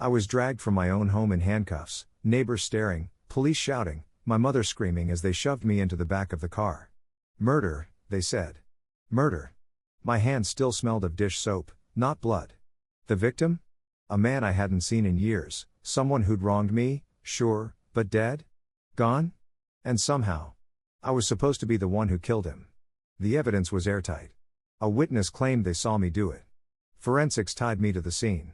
I was dragged from my own home in handcuffs, neighbors staring, police shouting, my mother screaming as they shoved me into the back of the car. Murder, they said. Murder. My hands still smelled of dish soap, not blood. The victim? A man I hadn't seen in years, someone who'd wronged me, sure, but dead? Gone? And somehow, I was supposed to be the one who killed him. The evidence was airtight. A witness claimed they saw me do it. Forensics tied me to the scene.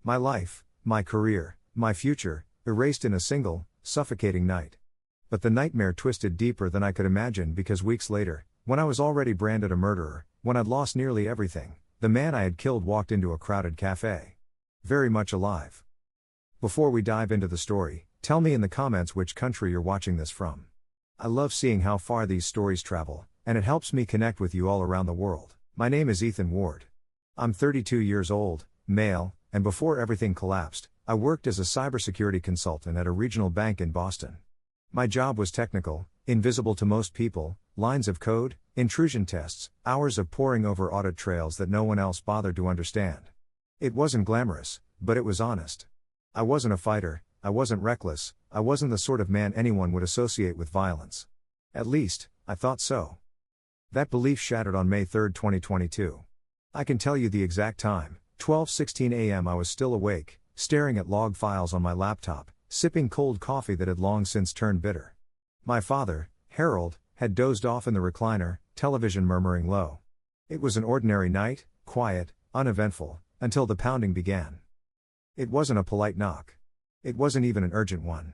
My life, my career, my future, erased in a single, suffocating night. But the nightmare twisted deeper than I could imagine because weeks later, when I was already branded a murderer, when I'd lost nearly everything, the man I had killed walked into a crowded cafe. Very much alive. Before we dive into the story, tell me in the comments which country you're watching this from. I love seeing how far these stories travel, and it helps me connect with you all around the world. My name is Ethan Ward. I'm 32 years old, male, and before everything collapsed, I worked as a cybersecurity consultant at a regional bank in Boston. My job was technical, invisible to most people, lines of code, intrusion tests, hours of poring over audit trails that no one else bothered to understand. It wasn't glamorous, but it was honest. I wasn't a fighter, I wasn't reckless, I wasn't the sort of man anyone would associate with violence. At least, I thought so. That belief shattered on May 3, 2022. I can tell you the exact time, 12:16 a.m. I was still awake, staring at log files on my laptop, sipping cold coffee that had long since turned bitter. My father, Harold, had dozed off in the recliner, television murmuring low. It was an ordinary night, quiet, uneventful, until the pounding began. It wasn't a polite knock. It wasn't even an urgent one.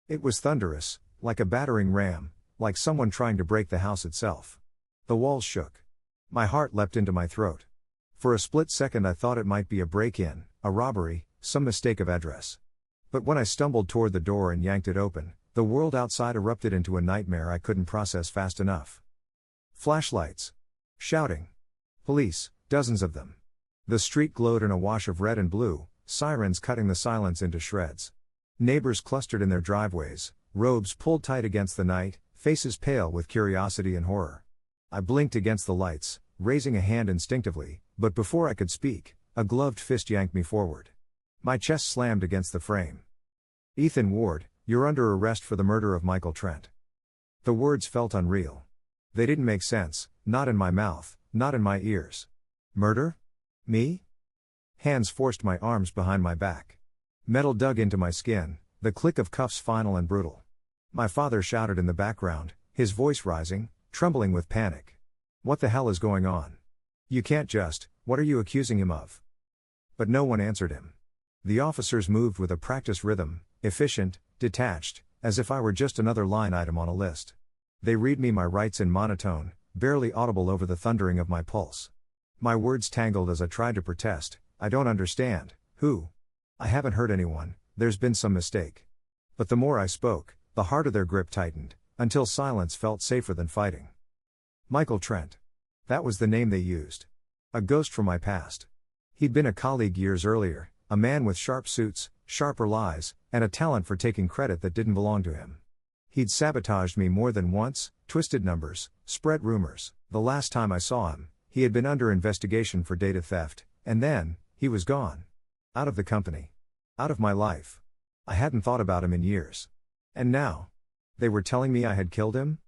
It was thunderous, like a battering ram, like someone trying to break the house itself. The walls shook. My heart leapt into my throat. For a split second I thought it might be a break-in, a robbery, some mistake of address. But when I stumbled toward the door and yanked it open, the world outside erupted into a nightmare I couldn't process fast enough. Flashlights. Shouting. Police, dozens of them. The street glowed in a wash of red and blue, sirens cutting the silence into shreds. Neighbors clustered in their driveways, robes pulled tight against the night, faces pale with curiosity and horror. I blinked against the lights, raising a hand instinctively, but before I could speak, a gloved fist yanked me forward. My chest slammed against the frame. Ethan Ward, you're under arrest for the murder of Michael Trent. The words felt unreal. They didn't make sense, not in my mouth, not in my ears. Murder? Me? Hands forced my arms behind my back. Metal dug into my skin, the click of cuffs final and brutal. My father shouted in the background, his voice rising, trembling with panic. What the hell is going on? You can't just, what are you accusing him of? But no one answered him. The officers moved with a practiced rhythm, efficient, detached, as if I were just another line item on a list. They read me my rights in monotone, barely audible over the thundering of my pulse. My words tangled as I tried to protest, I don't understand, who? I haven't hurt anyone, there's been some mistake. But the more I spoke, the harder their grip tightened, until silence felt safer than fighting. Michael Trent. That was the name they used. A ghost from my past. He'd been a colleague years earlier, a man with sharp suits, sharper lies, and a talent for taking credit that didn't belong to him. He'd sabotaged me more than once, twisted numbers, spread rumors. The last time I saw him, he had been under investigation for data theft, and then, he was gone. Out of the company. Out of my life. I hadn't thought about him in years. And now? They were telling me I had killed him?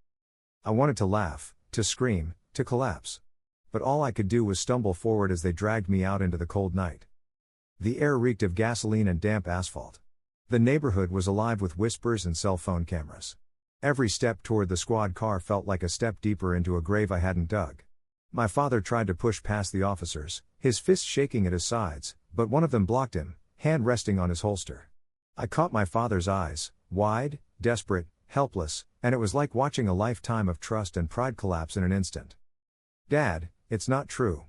I wanted to laugh, to scream, to collapse. But all I could do was stumble forward as they dragged me out into the cold night. The air reeked of gasoline and damp asphalt. The neighborhood was alive with whispers and cell phone cameras. Every step toward the squad car felt like a step deeper into a grave I hadn't dug. My father tried to push past the officers, his fists shaking at his sides, but one of them blocked him, hand resting on his holster. I caught my father's eyes, wide, desperate, helpless, and it was like watching a lifetime of trust and pride collapse in an instant. "Dad, it's not true,"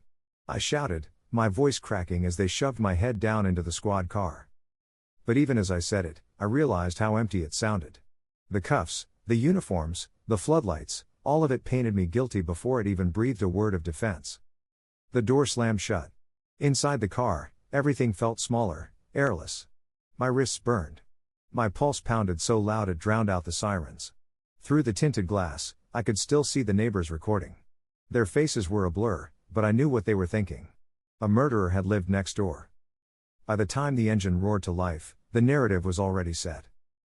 I shouted, my voice cracking as they shoved my head down into the squad car. But even as I said it, I realized how empty it sounded. The cuffs, the uniforms, the floodlights, all of it painted me guilty before it even breathed a word of defense. The door slammed shut. Inside the car, everything felt smaller, airless. My wrists burned. My pulse pounded so loud it drowned out the sirens. Through the tinted glass, I could still see the neighbors recording. Their faces were a blur, but I knew what they were thinking. A murderer had lived next door. By the time the engine roared to life, the narrative was already set.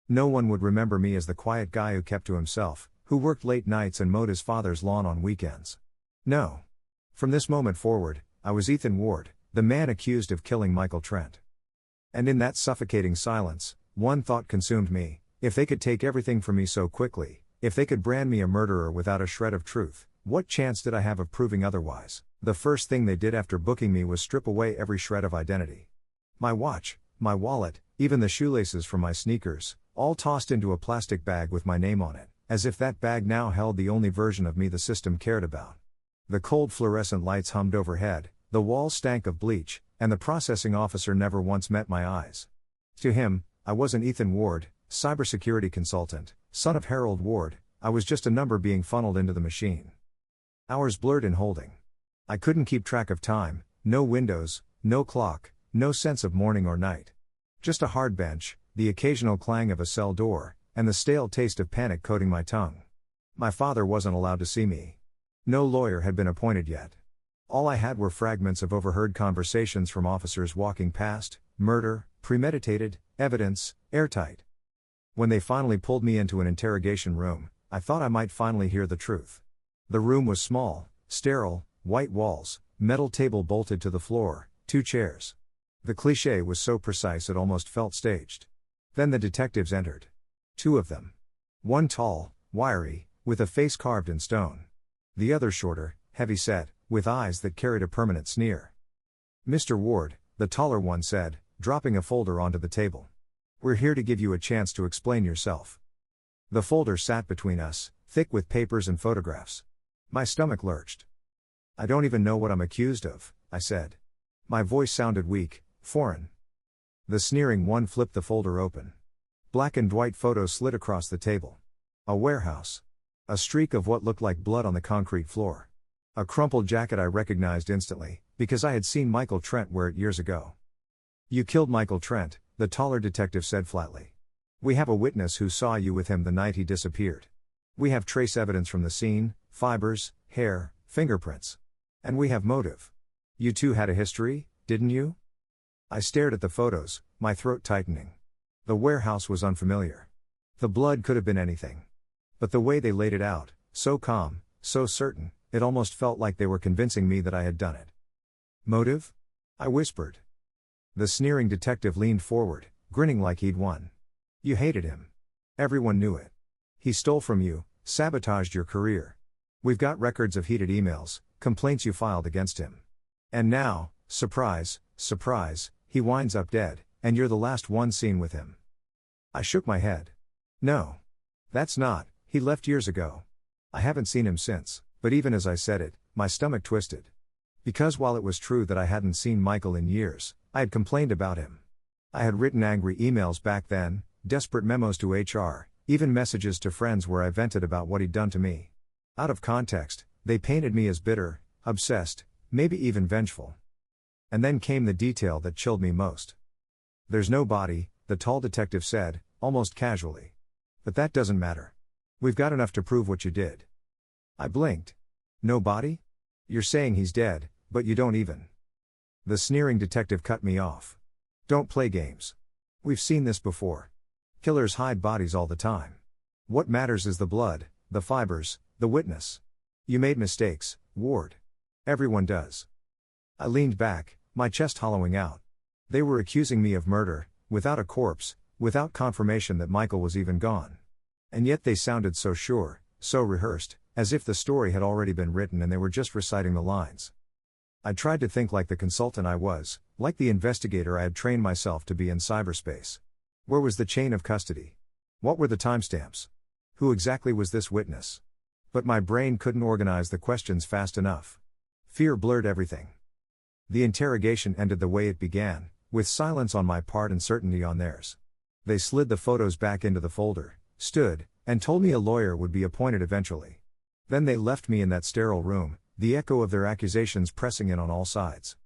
No one would remember me as the quiet guy who kept to himself, who worked late nights and mowed his father's lawn on weekends. No. From this moment forward, I was Ethan Ward, the man accused of killing Michael Trent. And in that suffocating silence, one thought consumed me: if they could take everything from me so quickly, if they could brand me a murderer without a shred of truth, what chance did I have of proving otherwise? The first thing they did after booking me was strip away every shred of identity. My watch, my wallet, even the shoelaces from my sneakers, all tossed into a plastic bag with my name on it, as if that bag now held the only version of me the system cared about. The cold fluorescent lights hummed overhead, the walls stank of bleach, and the processing officer never once met my eyes. To him, I wasn't Ethan Ward, cybersecurity consultant, son of Harold Ward. I was just a number being funneled into the machine. Hours blurred in holding. I couldn't keep track of time, no windows, no clock, no sense of morning or night. Just a hard bench, the occasional clang of a cell door, and the stale taste of panic coating my tongue. My father wasn't allowed to see me. No lawyer had been appointed yet. All I had were fragments of overheard conversations from officers walking past: murder, premeditated, evidence, airtight. When they finally pulled me into an interrogation room, I thought I might finally hear the truth. The room was small, sterile, white walls, metal table bolted to the floor, 2 chairs. The cliché was so precise it almost felt staged. Then the detectives entered. 2 of them. One tall, wiry, with a face carved in stone. The other shorter, heavy-set, with eyes that carried a permanent sneer. "Mr. Ward," the taller one said, dropping a folder onto the table. "We're here to give you a chance to explain yourself." The folder sat between us, thick with papers and photographs. My stomach lurched. "I don't even know what I'm accused of," I said. My voice sounded weak, foreign. The sneering one flipped the folder open. Black and white photos slid across the table. A warehouse. A streak of what looked like blood on the concrete floor. A crumpled jacket I recognized instantly, because I had seen Michael Trent wear it years ago. "You killed Michael Trent," the taller detective said flatly. "We have a witness who saw you with him the night he disappeared. We have trace evidence from the scene, fibers, hair, fingerprints. And we have motive. You two had a history, didn't you?" I stared at the photos, my throat tightening. The warehouse was unfamiliar. The blood could have been anything. But the way they laid it out, so calm, so certain, it almost felt like they were convincing me that I had done it. "Motive?" I whispered. The sneering detective leaned forward, grinning like he'd won. "You hated him. Everyone knew it. He stole from you, sabotaged your career. We've got records of heated emails, complaints you filed against him. And now, surprise, surprise, he winds up dead, and you're the last one seen with him." I shook my head. "No. That's not, he left years ago. I haven't seen him since." But even as I said it, my stomach twisted. Because while it was true that I hadn't seen Michael in years, I had complained about him. I had written angry emails back then, desperate memos to HR, even messages to friends where I vented about what he'd done to me. Out of context, they painted me as bitter, obsessed, maybe even vengeful. And then came the detail that chilled me most. "There's no body," the tall detective said, almost casually. "But that doesn't matter. We've got enough to prove what you did." I blinked. "No body? You're saying he's dead, but you don't even..." The sneering detective cut me off. "Don't play games. We've seen this before. Killers hide bodies all the time. What matters is the blood, the fibers, the witness. You made mistakes, Ward. Everyone does." I leaned back, my chest hollowing out. They were accusing me of murder, without a corpse, without confirmation that Michael was even gone. And yet they sounded so sure, so rehearsed, as if the story had already been written and they were just reciting the lines. I tried to think like the consultant I was, like the investigator I had trained myself to be in cyberspace. Where was the chain of custody? What were the timestamps? Who exactly was this witness? But my brain couldn't organize the questions fast enough. Fear blurred everything. The interrogation ended the way it began, with silence on my part and certainty on theirs. They slid the photos back into the folder, stood, and told me a lawyer would be appointed eventually. Then they left me in that sterile room, the echo of their accusations pressing in on all sides.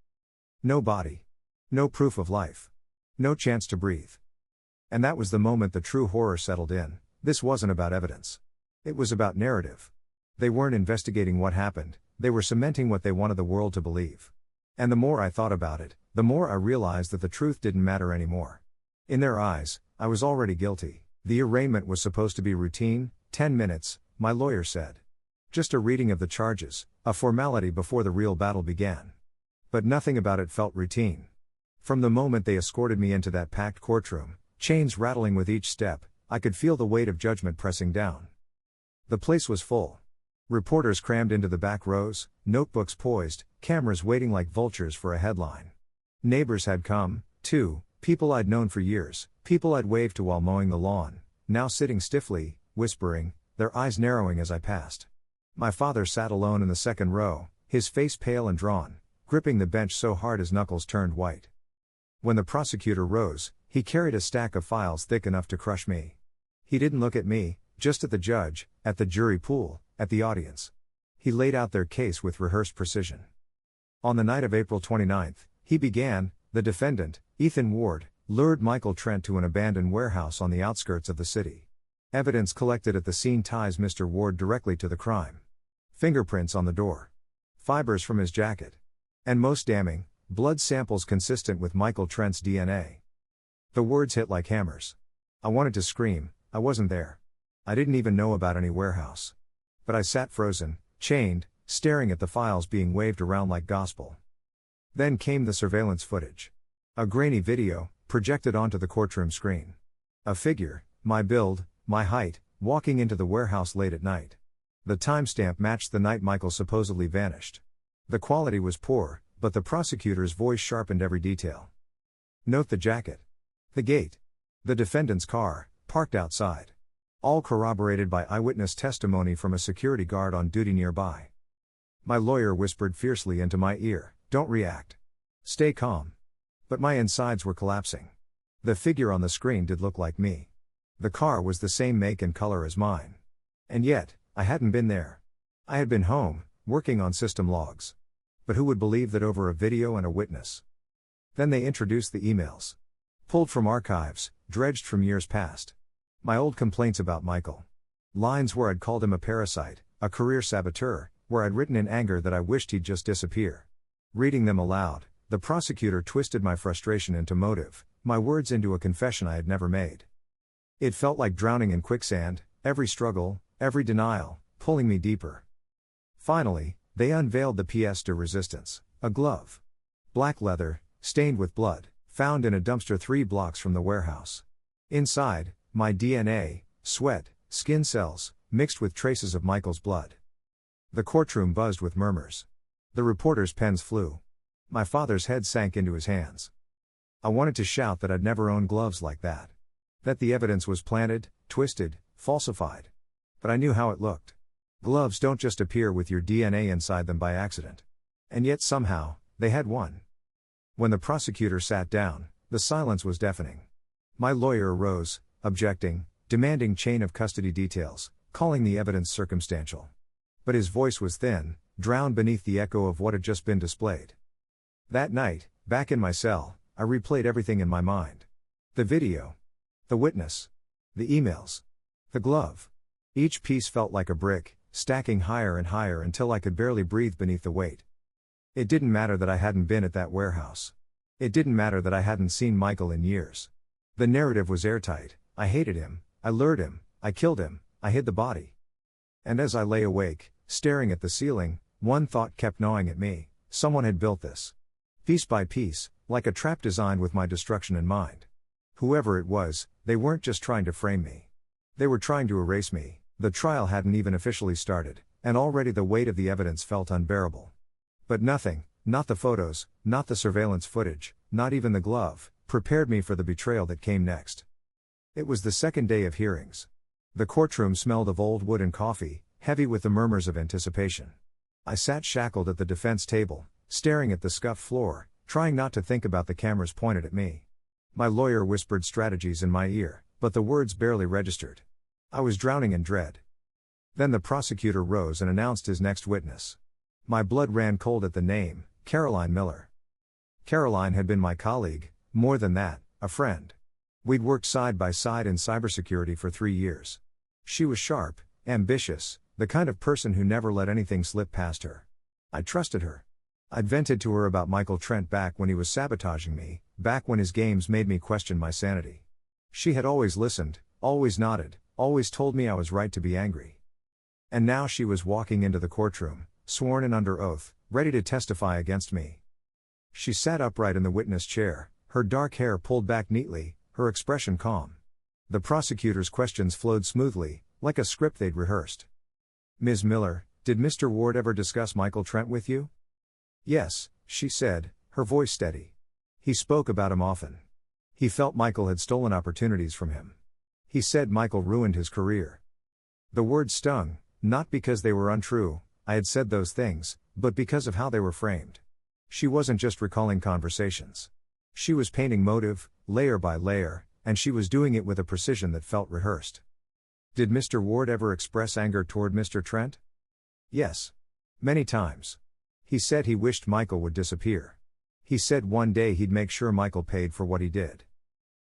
No body. No proof of life. No chance to breathe. And that was the moment the true horror settled in. This wasn't about evidence. It was about narrative. They weren't investigating what happened, they were cementing what they wanted the world to believe. And the more I thought about it, The more I realized that the truth didn't matter anymore. In their eyes, I was already guilty. The arraignment was supposed to be routine, 10 minutes, my lawyer said. Just a reading of the charges, a formality before the real battle began. But nothing about it felt routine. From the moment they escorted me into that packed courtroom, chains rattling with each step, I could feel the weight of judgment pressing down. The place was full. Reporters crammed into the back rows, notebooks poised, cameras waiting like vultures for a headline. Neighbors had come, too, people I'd known for years, people I'd waved to while mowing the lawn, now sitting stiffly, whispering, their eyes narrowing as I passed. My father sat alone in the second row, his face pale and drawn, gripping the bench so hard his knuckles turned white. When the prosecutor rose, he carried a stack of files thick enough to crush me. He didn't look at me, just at the judge, at the jury pool, at the audience. He laid out their case with rehearsed precision. On the night of April 29th, he began, the defendant, Ethan Ward, lured Michael Trent to an abandoned warehouse on the outskirts of the city. Evidence collected at the scene ties Mr. Ward directly to the crime. Fingerprints on the door. Fibers from his jacket. And most damning, blood samples consistent with Michael Trent's DNA. The words hit like hammers. I wanted to scream, I wasn't there. I didn't even know about any warehouse. But I sat frozen, chained, staring at the files being waved around like gospel. Then came the surveillance footage. A grainy video, projected onto the courtroom screen. A figure, my build, my height, walking into the warehouse late at night. The timestamp matched the night Michael supposedly vanished. The quality was poor, but the prosecutor's voice sharpened every detail. Note the jacket. The gate. The defendant's car, parked outside. All corroborated by eyewitness testimony from a security guard on duty nearby. My lawyer whispered fiercely into my ear, "Don't react. Stay calm." But my insides were collapsing. The figure on the screen did look like me. The car was the same make and color as mine. And yet, I hadn't been there. I had been home, working on system logs. But who would believe that over a video and a witness? Then they introduced the emails. Pulled from archives, dredged from years past. My old complaints about Michael. Lines where I'd called him a parasite, a career saboteur, where I'd written in anger that I wished he'd just disappear. Reading them aloud, the prosecutor twisted my frustration into motive, my words into a confession I had never made. It felt like drowning in quicksand, every struggle, every denial, pulling me deeper. Finally, they unveiled the pièce de résistance, a glove. Black leather, stained with blood, found in a dumpster 3 blocks from the warehouse. Inside, my DNA, sweat, skin cells, mixed with traces of Michael's blood. The courtroom buzzed with murmurs. The reporters' pens flew. My father's head sank into his hands. I wanted to shout that I'd never owned gloves like that. That the evidence was planted, twisted, falsified. But I knew how it looked. Gloves don't just appear with your DNA inside them by accident. And yet somehow, they had won. When the prosecutor sat down, the silence was deafening. My lawyer arose, objecting, demanding chain of custody details, calling the evidence circumstantial. But his voice was thin, drowned beneath the echo of what had just been displayed. That night, back in my cell, I replayed everything in my mind. The video. The witness. The emails. The glove. Each piece felt like a brick, stacking higher and higher until I could barely breathe beneath the weight. It didn't matter that I hadn't been at that warehouse. It didn't matter that I hadn't seen Michael in years. The narrative was airtight. I hated him, I lured him, I killed him, I hid the body. And as I lay awake, staring at the ceiling, one thought kept gnawing at me: someone had built this. Piece by piece, like a trap designed with my destruction in mind. Whoever it was, they weren't just trying to frame me. They were trying to erase me. The trial hadn't even officially started, and already the weight of the evidence felt unbearable. But nothing, not the photos, not the surveillance footage, not even the glove, prepared me for the betrayal that came next. It was the second day of hearings. The courtroom smelled of old wood and coffee, heavy with the murmurs of anticipation. I sat shackled at the defense table, staring at the scuffed floor, trying not to think about the cameras pointed at me. My lawyer whispered strategies in my ear, but the words barely registered. I was drowning in dread. Then the prosecutor rose and announced his next witness. My blood ran cold at the name, Caroline Miller. Caroline had been my colleague, more than that, a friend. We'd worked side by side in cybersecurity for 3 years. She was sharp, ambitious, the kind of person who never let anything slip past her. I trusted her. I'd vented to her about Michael Trent back when he was sabotaging me, back when his games made me question my sanity. She had always listened, always nodded, always told me I was right to be angry. And now she was walking into the courtroom, sworn and under oath, ready to testify against me. She sat upright in the witness chair, her dark hair pulled back neatly, her expression calm. The prosecutor's questions flowed smoothly, like a script they'd rehearsed. "Ms. Miller, did Mr. Ward ever discuss Michael Trent with you?" "Yes," she said, her voice steady. "He spoke about him often. He felt Michael had stolen opportunities from him. He said Michael ruined his career." The words stung, not because they were untrue, I had said those things, but because of how they were framed. She wasn't just recalling conversations. She was painting motive, layer by layer, and she was doing it with a precision that felt rehearsed. "Did Mr. Ward ever express anger toward Mr. Trent?" "Yes. Many times. He said he wished Michael would disappear. He said one day he'd make sure Michael paid for what he did."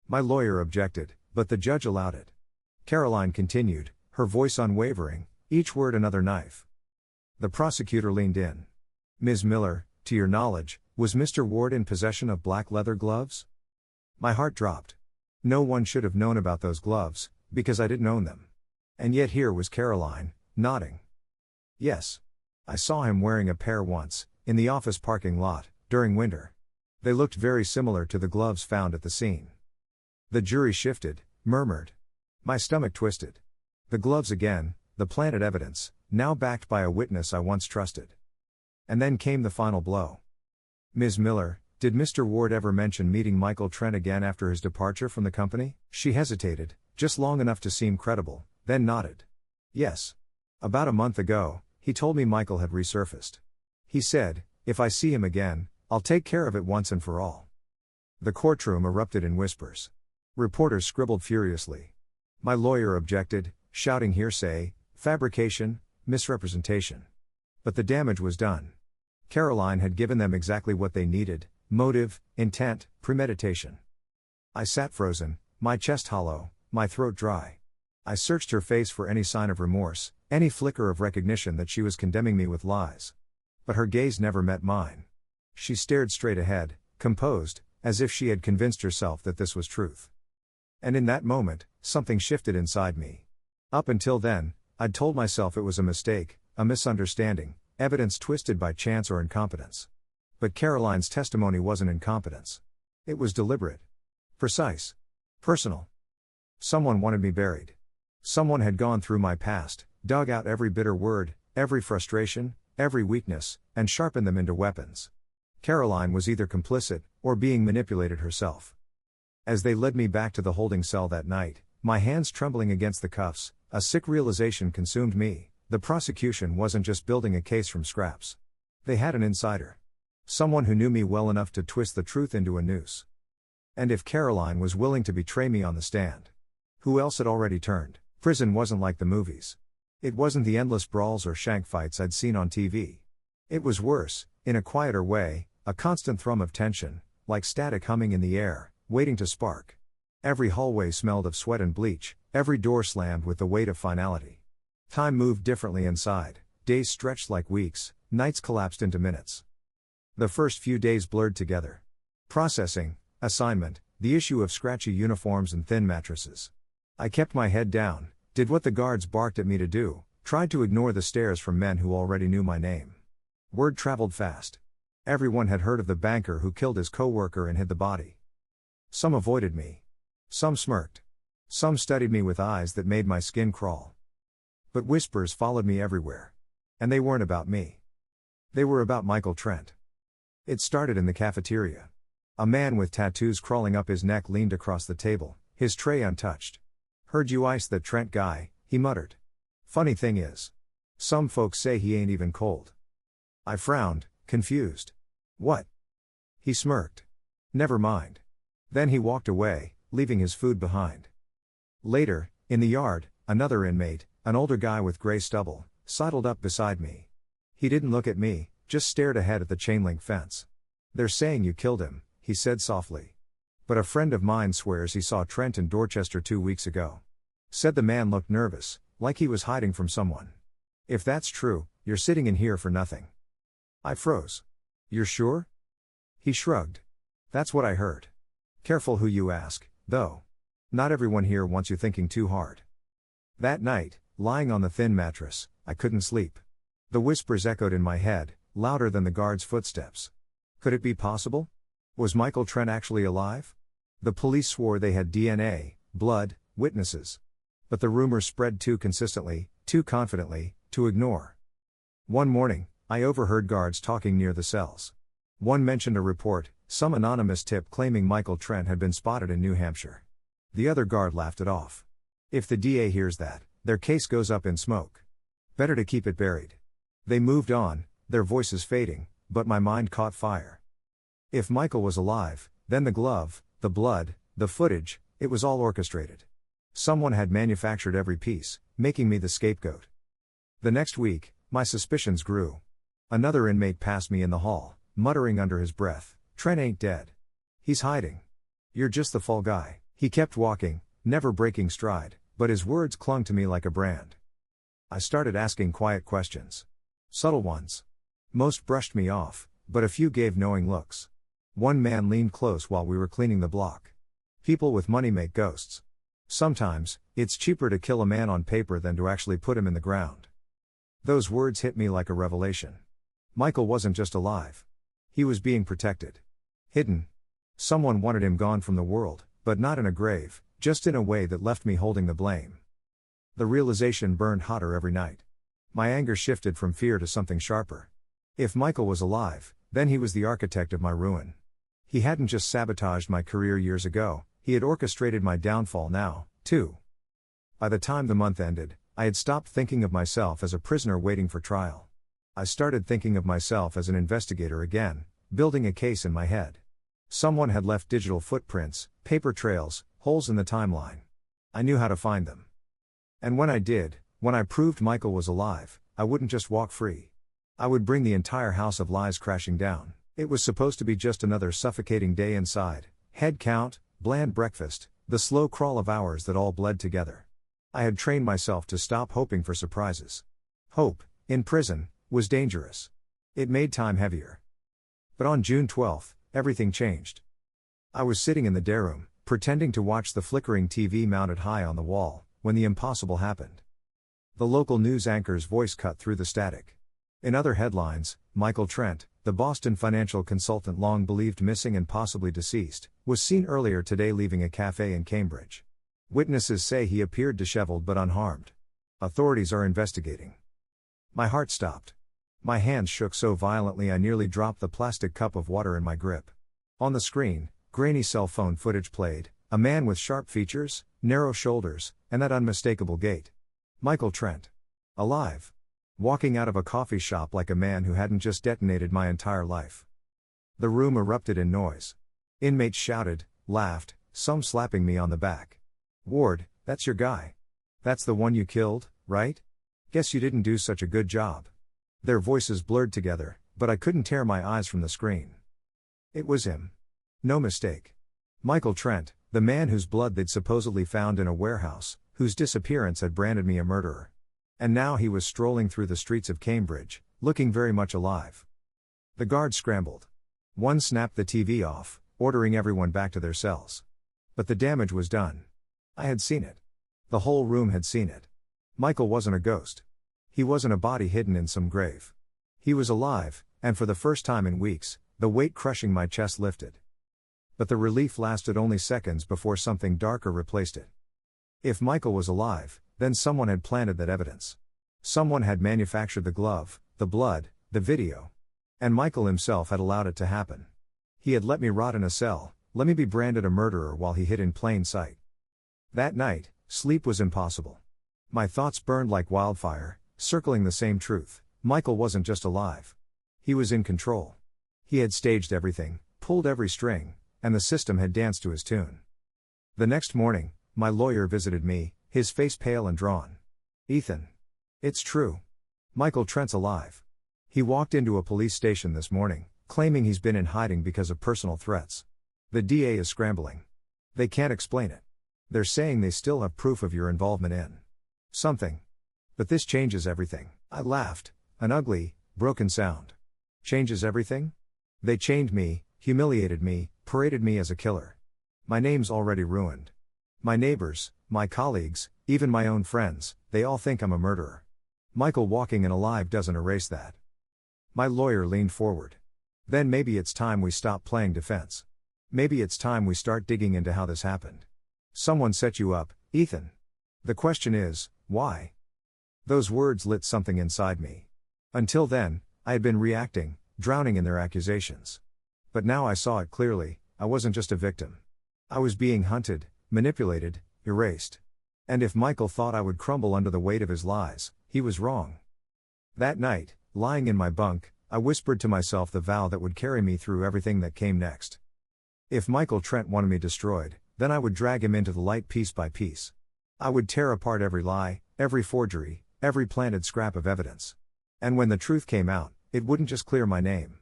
My lawyer objected, but the judge allowed it. Caroline continued, her voice unwavering, each word another knife. The prosecutor leaned in. "Ms. Miller, to your knowledge, was Mr. Ward in possession of black leather gloves?" My heart dropped. No one should have known about those gloves, because I didn't own them. And yet here was Caroline, nodding. "Yes. I saw him wearing a pair once, in the office parking lot, during winter. They looked very similar to the gloves found at the scene." The jury shifted, murmured. My stomach twisted. The gloves again, the planted evidence, now backed by a witness I once trusted. And then came the final blow. "Ms. Miller, did Mr. Ward ever mention meeting Michael Trent again after his departure from the company?" She hesitated, just long enough to seem credible, then nodded. "Yes. About a month ago, he told me Michael had resurfaced. He said, if I see him again, I'll take care of it once and for all." The courtroom erupted in whispers. Reporters scribbled furiously. My lawyer objected, shouting hearsay, fabrication, misrepresentation. But the damage was done. Caroline had given them exactly what they needed: motive, intent, premeditation. I sat frozen, my chest hollow, my throat dry. I searched her face for any sign of remorse, any flicker of recognition that she was condemning me with lies. But her gaze never met mine. She stared straight ahead, composed, as if she had convinced herself that this was truth. And in that moment, something shifted inside me. Up until then, I'd told myself it was a mistake, a misunderstanding, evidence twisted by chance or incompetence. But Caroline's testimony wasn't incompetence. It was deliberate. Precise. Personal. Someone wanted me buried. Someone had gone through my past, dug out every bitter word, every frustration, every weakness, and sharpened them into weapons. Caroline was either complicit, or being manipulated herself. As they led me back to the holding cell that night, my hands trembling against the cuffs, a sick realization consumed me: the prosecution wasn't just building a case from scraps. They had an insider. Someone who knew me well enough to twist the truth into a noose. And if Caroline was willing to betray me on the stand, who else had already turned? Prison wasn't like the movies. It wasn't the endless brawls or shank fights I'd seen on TV. It was worse, in a quieter way, a constant thrum of tension, like static humming in the air, waiting to spark. Every hallway smelled of sweat and bleach, every door slammed with the weight of finality. Time moved differently inside, days stretched like weeks, nights collapsed into minutes. The first few days blurred together. Processing, assignment, the issue of scratchy uniforms and thin mattresses. I kept my head down, did what the guards barked at me to do, tried to ignore the stares from men who already knew my name. Word traveled fast. Everyone had heard of the banker who killed his co-worker and hid the body. Some avoided me. Some smirked. Some studied me with eyes that made my skin crawl. But whispers followed me everywhere. And they weren't about me. They were about Michael Trent. It started in the cafeteria. A man with tattoos crawling up his neck leaned across the table, his tray untouched. "Heard you iced that Trent guy," he muttered. "Funny thing is, some folks say he ain't even cold." I frowned, confused. "What?" He smirked. "Never mind." Then he walked away, leaving his food behind. Later, in the yard, another inmate, an older guy with gray stubble, sidled up beside me. He didn't look at me, just stared ahead at the chain-link fence. "They're saying you killed him," he said softly. "But a friend of mine swears he saw Trent in Dorchester 2 weeks ago." Said the man looked nervous, like he was hiding from someone. "If that's true, you're sitting in here for nothing." I froze. You're sure? He shrugged. That's what I heard. Careful who you ask, though. Not everyone here wants you thinking too hard. That night, lying on the thin mattress, I couldn't sleep. The whispers echoed in my head, louder than the guard's footsteps. Could it be possible? Was Michael Trent actually alive? The police swore they had DNA, blood, witnesses. But the rumors spread too consistently, too confidently, to ignore. One morning, I overheard guards talking near the cells. One mentioned a report, some anonymous tip claiming Michael Trent had been spotted in New Hampshire. The other guard laughed it off. If the DA hears that, their case goes up in smoke. Better to keep it buried. They moved on, their voices fading, but my mind caught fire. If Michael was alive, then the glove, the blood, the footage, it was all orchestrated. Someone had manufactured every piece, making me the scapegoat. The next week, my suspicions grew. Another inmate passed me in the hall, muttering under his breath, "Trent ain't dead. He's hiding. You're just the fall guy." He kept walking, never breaking stride, but his words clung to me like a brand. I started asking quiet questions. Subtle ones. Most brushed me off, but a few gave knowing looks. One man leaned close while we were cleaning the block. People with money make ghosts. Sometimes, it's cheaper to kill a man on paper than to actually put him in the ground. Those words hit me like a revelation. Michael wasn't just alive. He was being protected. Hidden. Someone wanted him gone from the world, but not in a grave, just in a way that left me holding the blame. The realization burned hotter every night. My anger shifted from fear to something sharper. If Michael was alive, then he was the architect of my ruin. He hadn't just sabotaged my career years ago, he had orchestrated my downfall now, too. By the time the month ended, I had stopped thinking of myself as a prisoner waiting for trial. I started thinking of myself as an investigator again, building a case in my head. Someone had left digital footprints, paper trails, holes in the timeline. I knew how to find them. And when I did, when I proved Michael was alive, I wouldn't just walk free. I would bring the entire house of lies crashing down. It was supposed to be just another suffocating day inside, head count, bland breakfast, the slow crawl of hours that all bled together. I had trained myself to stop hoping for surprises. Hope, in prison, was dangerous. It made time heavier. But on June 12th, everything changed. I was sitting in the day room, pretending to watch the flickering TV mounted high on the wall, when the impossible happened. The local news anchor's voice cut through the static. In other headlines, Michael Trent, the Boston financial consultant long believed missing and possibly deceased, was seen earlier today leaving a cafe in Cambridge. Witnesses say he appeared disheveled but unharmed. Authorities are investigating. My heart stopped. My hands shook so violently I nearly dropped the plastic cup of water in my grip. On the screen, grainy cell phone footage played, a man with sharp features, narrow shoulders, and that unmistakable gait. Michael Trent. Alive. Walking out of a coffee shop like a man who hadn't just detonated my entire life. The room erupted in noise. Inmates shouted, laughed, some slapping me on the back. "Ward, that's your guy. That's the one you killed, right? Guess you didn't do such a good job." Their voices blurred together, but I couldn't tear my eyes from the screen. It was him. No mistake. Michael Trent, the man whose blood they'd supposedly found in a warehouse, whose disappearance had branded me a murderer. And now he was strolling through the streets of Cambridge, looking very much alive. The guards scrambled. One snapped the TV off, ordering everyone back to their cells. But the damage was done. I had seen it. The whole room had seen it. Michael wasn't a ghost. He wasn't a body hidden in some grave. He was alive, and for the first time in weeks, the weight crushing my chest lifted. But the relief lasted only seconds before something darker replaced it. If Michael was alive, then someone had planted that evidence. Someone had manufactured the glove, the blood, the video. And Michael himself had allowed it to happen. He had let me rot in a cell, let me be branded a murderer while he hid in plain sight. That night, sleep was impossible. My thoughts burned like wildfire, circling the same truth. Michael wasn't just alive. He was in control. He had staged everything, pulled every string, and the system had danced to his tune. The next morning, my lawyer visited me, his face pale and drawn. "Ethan. It's true. Michael Trent's alive. He walked into a police station this morning, claiming he's been in hiding because of personal threats. The DA is scrambling. They can't explain it. They're saying they still have proof of your involvement in something. But this changes everything." I laughed, an ugly, broken sound. Changes everything? They chained me, humiliated me, paraded me as a killer. My name's already ruined. My neighbors, my colleagues, even my own friends, they all think I'm a murderer. Michael walking and alive doesn't erase that. My lawyer leaned forward. Then maybe it's time we stop playing defense. Maybe it's time we start digging into how this happened. Someone set you up, Ethan. The question is, why? Those words lit something inside me. Until then, I had been reacting, drowning in their accusations. But now I saw it clearly, I wasn't just a victim. I was being hunted, manipulated, erased. And if Michael thought I would crumble under the weight of his lies, he was wrong. That night, lying in my bunk, I whispered to myself the vow that would carry me through everything that came next. If Michael Trent wanted me destroyed, then I would drag him into the light piece by piece. I would tear apart every lie, every forgery, every planted scrap of evidence. And when the truth came out, it wouldn't just clear my name.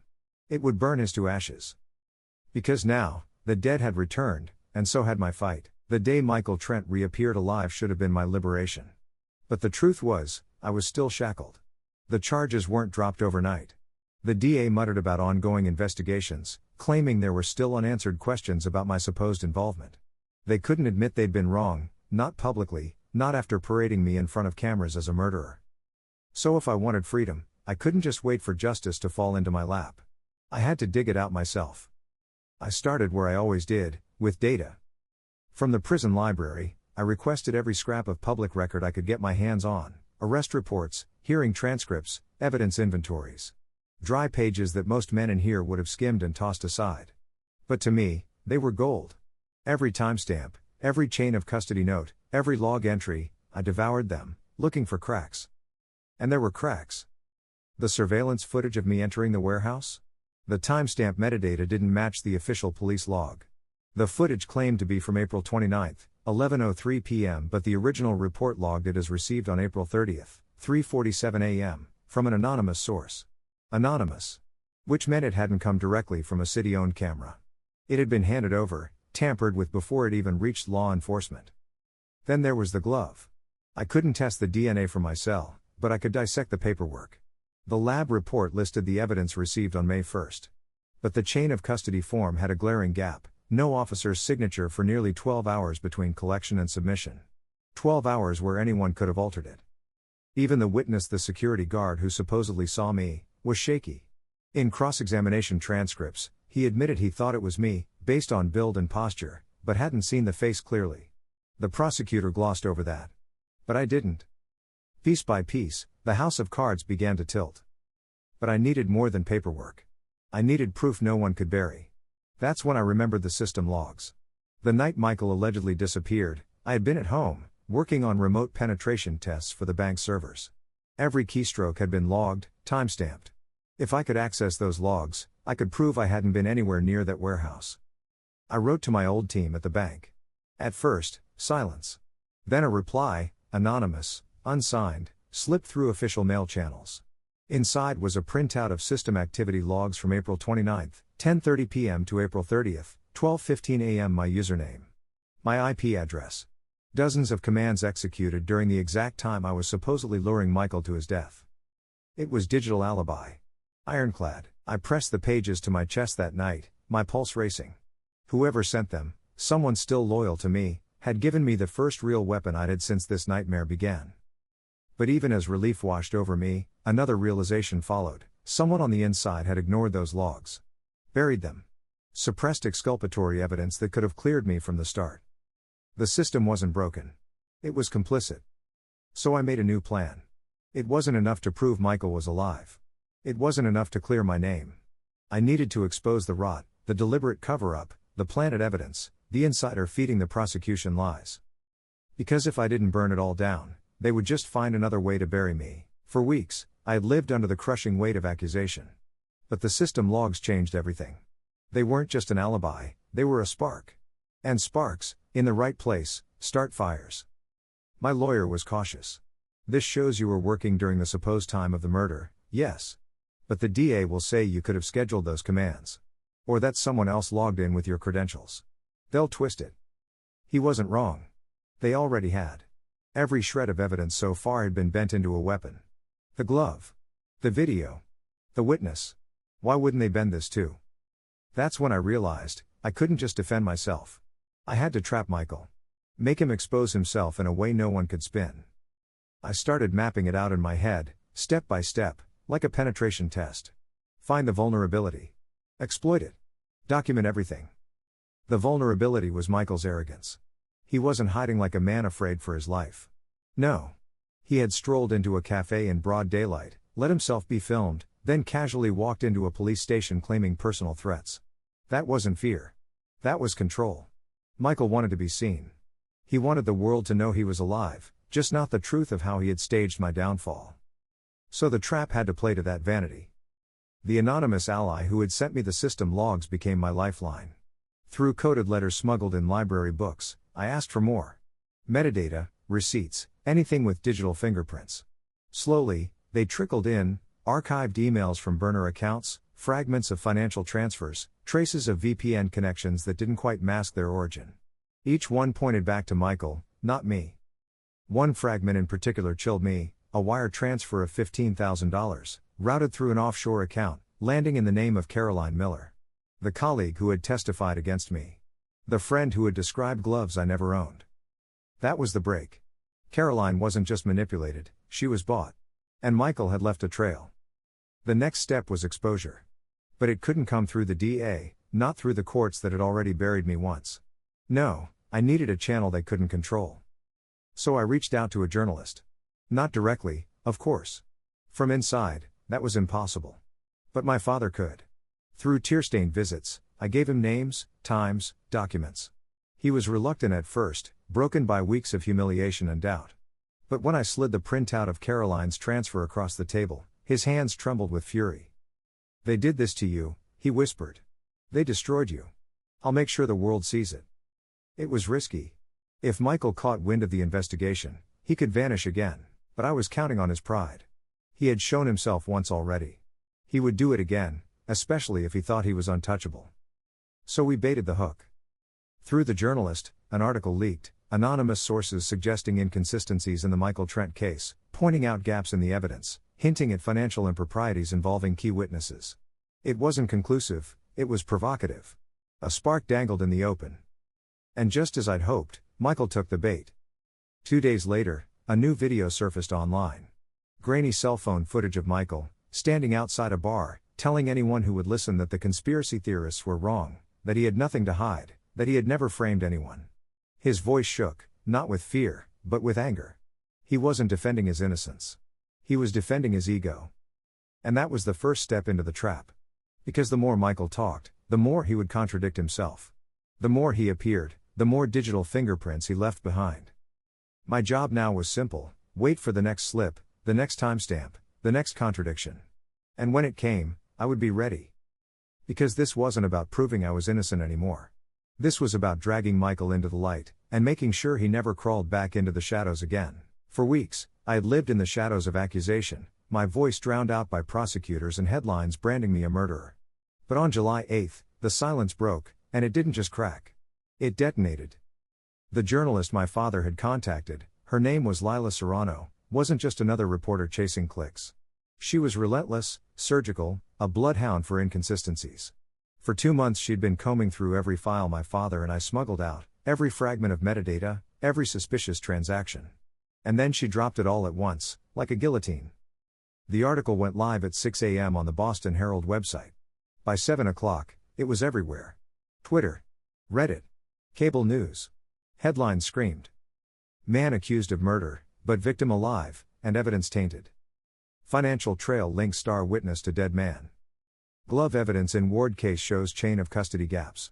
It would burn us to ashes. Because now, the dead had returned, and so had my fight. The day Michael Trent reappeared alive should have been my liberation. But the truth was, I was still shackled. The charges weren't dropped overnight. The DA muttered about ongoing investigations, claiming there were still unanswered questions about my supposed involvement. They couldn't admit they'd been wrong, not publicly, not after parading me in front of cameras as a murderer. So if I wanted freedom, I couldn't just wait for justice to fall into my lap. I had to dig it out myself. I started where I always did, with data. From the prison library, I requested every scrap of public record I could get my hands on: arrest reports, hearing transcripts, evidence inventories. Dry pages that most men in here would have skimmed and tossed aside. But to me, they were gold. Every timestamp, every chain of custody note, every log entry, I devoured them, looking for cracks. And there were cracks. The surveillance footage of me entering the warehouse? The timestamp metadata didn't match the official police log. The footage claimed to be from April 29, 11:03 p.m., but the original report logged it as received on April 30, 3:47 a.m., from an anonymous source. Anonymous. Which meant it hadn't come directly from a city-owned camera. It had been handed over, tampered with before it even reached law enforcement. Then there was the glove. I couldn't test the DNA from my cell, but I could dissect the paperwork. The lab report listed the evidence received on May 1. But the chain of custody form had a glaring gap: no officer's signature for nearly 12 hours between collection and submission. 12 hours where anyone could have altered it. Even the witness, the security guard who supposedly saw me, was shaky. In cross-examination transcripts, he admitted he thought it was me, based on build and posture, but hadn't seen the face clearly. The prosecutor glossed over that. But I didn't. Piece by piece, the house of cards began to tilt. But I needed more than paperwork. I needed proof no one could bury. That's when I remembered the system logs. The night Michael allegedly disappeared, I had been at home, working on remote penetration tests for the bank servers. Every keystroke had been logged, timestamped. If I could access those logs, I could prove I hadn't been anywhere near that warehouse. I wrote to my old team at the bank. At first, silence. Then a reply, anonymous, unsigned, slipped through official mail channels. Inside was a printout of system activity logs from April 29, 10:30 p.m. to April 30, 12:15 a.m. My username. My IP address. Dozens of commands executed during the exact time I was supposedly luring Michael to his death. It was digital alibi. Ironclad. I pressed the pages to my chest that night, my pulse racing. Whoever sent them, someone still loyal to me, had given me the first real weapon I'd had since this nightmare began. But even as relief washed over me, another realization followed: someone on the inside had ignored those logs. Buried them. Suppressed exculpatory evidence that could have cleared me from the start. The system wasn't broken. It was complicit. So I made a new plan. It wasn't enough to prove Michael was alive. It wasn't enough to clear my name. I needed to expose the rot, the deliberate cover-up, the planted evidence, the insider feeding the prosecution lies. Because if I didn't burn it all down, they would just find another way to bury me. For weeks, I had lived under the crushing weight of accusation. But the system logs changed everything. They weren't just an alibi, they were a spark. And sparks, in the right place, start fires. My lawyer was cautious. This shows you were working during the supposed time of the murder, yes. But the DA will say you could have scheduled those commands. Or that someone else logged in with your credentials. They'll twist it. He wasn't wrong. They already had. Every shred of evidence so far had been bent into a weapon. The glove. The video. The witness. Why wouldn't they bend this too? That's when I realized, I couldn't just defend myself. I had to trap Michael. Make him expose himself in a way no one could spin. I started mapping it out in my head, step by step, like a penetration test. Find the vulnerability. Exploit it. Document everything. The vulnerability was Michael's arrogance. He wasn't hiding like a man afraid for his life. No. He had strolled into a cafe in broad daylight, let himself be filmed, then casually walked into a police station claiming personal threats. That wasn't fear. That was control. Michael wanted to be seen. He wanted the world to know he was alive, just not the truth of how he had staged my downfall. So the trap had to play to that vanity. The anonymous ally who had sent me the system logs became my lifeline. Through coded letters smuggled in library books, I asked for more. Metadata, receipts, anything with digital fingerprints. Slowly, they trickled in, archived emails from burner accounts, fragments of financial transfers, traces of VPN connections that didn't quite mask their origin. Each one pointed back to Michael, not me. One fragment in particular chilled me, a wire transfer of $15,000, routed through an offshore account, landing in the name of Caroline Miller. The colleague who had testified against me. The friend who had described gloves I never owned. That was the break. Caroline wasn't just manipulated, she was bought. And Michael had left a trail. The next step was exposure. But it couldn't come through the DA, not through the courts that had already buried me once. No, I needed a channel they couldn't control. So I reached out to a journalist. Not directly, of course. From inside, that was impossible. But my father could. Through tear-stained visits, I gave him names, times, documents. He was reluctant at first, broken by weeks of humiliation and doubt. But when I slid the printout of Caroline's transfer across the table, his hands trembled with fury. "They did this to you," he whispered. "They destroyed you. I'll make sure the world sees it." It was risky. If Michael caught wind of the investigation, he could vanish again, but I was counting on his pride. He had shown himself once already. He would do it again, especially if he thought he was untouchable. So we baited the hook. Through the journalist, an article leaked, anonymous sources suggesting inconsistencies in the Michael Trent case, pointing out gaps in the evidence, hinting at financial improprieties involving key witnesses. It wasn't conclusive, it was provocative. A spark dangled in the open. And just as I'd hoped, Michael took the bait. 2 days later, a new video surfaced online. Grainy cell phone footage of Michael, standing outside a bar, telling anyone who would listen that the conspiracy theorists were wrong, that he had nothing to hide, that he had never framed anyone. His voice shook, not with fear, but with anger. He wasn't defending his innocence. He was defending his ego. And that was the first step into the trap. Because the more Michael talked, the more he would contradict himself. The more he appeared, the more digital fingerprints he left behind. My job now was simple: wait for the next slip, the next timestamp, the next contradiction. And when it came, I would be ready. Because this wasn't about proving I was innocent anymore. This was about dragging Michael into the light, and making sure he never crawled back into the shadows again. For weeks, I had lived in the shadows of accusation, my voice drowned out by prosecutors and headlines branding me a murderer. But on July 8th, the silence broke, and it didn't just crack. It detonated. The journalist my father had contacted, her name was Lila Serrano, wasn't just another reporter chasing clicks. She was relentless, surgical, a bloodhound for inconsistencies. For 2 months she'd been combing through every file my father and I smuggled out, every fragment of metadata, every suspicious transaction. And then she dropped it all at once, like a guillotine. The article went live at 6 a.m. on the Boston Herald website. By 7 o'clock, it was everywhere. Twitter. Reddit. Cable news. Headlines screamed. Man accused of murder, but victim alive, and evidence tainted. Financial trail links star witness to dead man. Glove evidence in Ward case shows chain of custody gaps.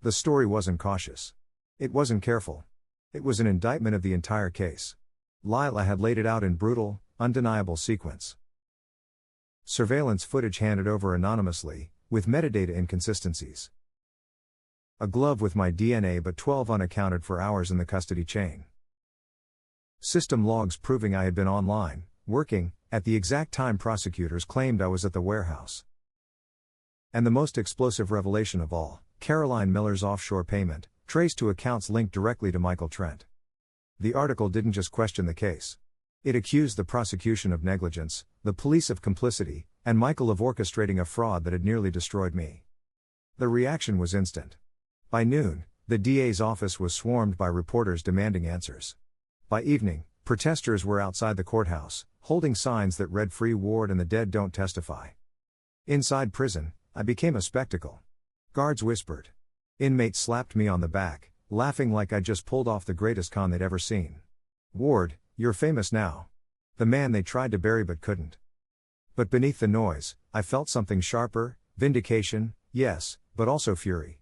The story wasn't cautious. It wasn't careful. It was an indictment of the entire case. Lila had laid it out in brutal, undeniable sequence. Surveillance footage handed over anonymously, with metadata inconsistencies. A glove with my DNA but 12 unaccounted for hours in the custody chain. System logs proving I had been online, working, at the exact time prosecutors claimed I was at the warehouse. And the most explosive revelation of all, Caroline Miller's offshore payment, traced to accounts linked directly to Michael Trent. The article didn't just question the case. It accused the prosecution of negligence, the police of complicity, and Michael of orchestrating a fraud that had nearly destroyed me. The reaction was instant. By noon, the DA's office was swarmed by reporters demanding answers. By evening, protesters were outside the courthouse, holding signs that read "Free Ward and the dead don't testify." Inside prison, I became a spectacle. Guards whispered. Inmates slapped me on the back, laughing like I'd just pulled off the greatest con they'd ever seen. "Ward, you're famous now. The man they tried to bury but couldn't." But beneath the noise, I felt something sharper: vindication, yes, but also fury.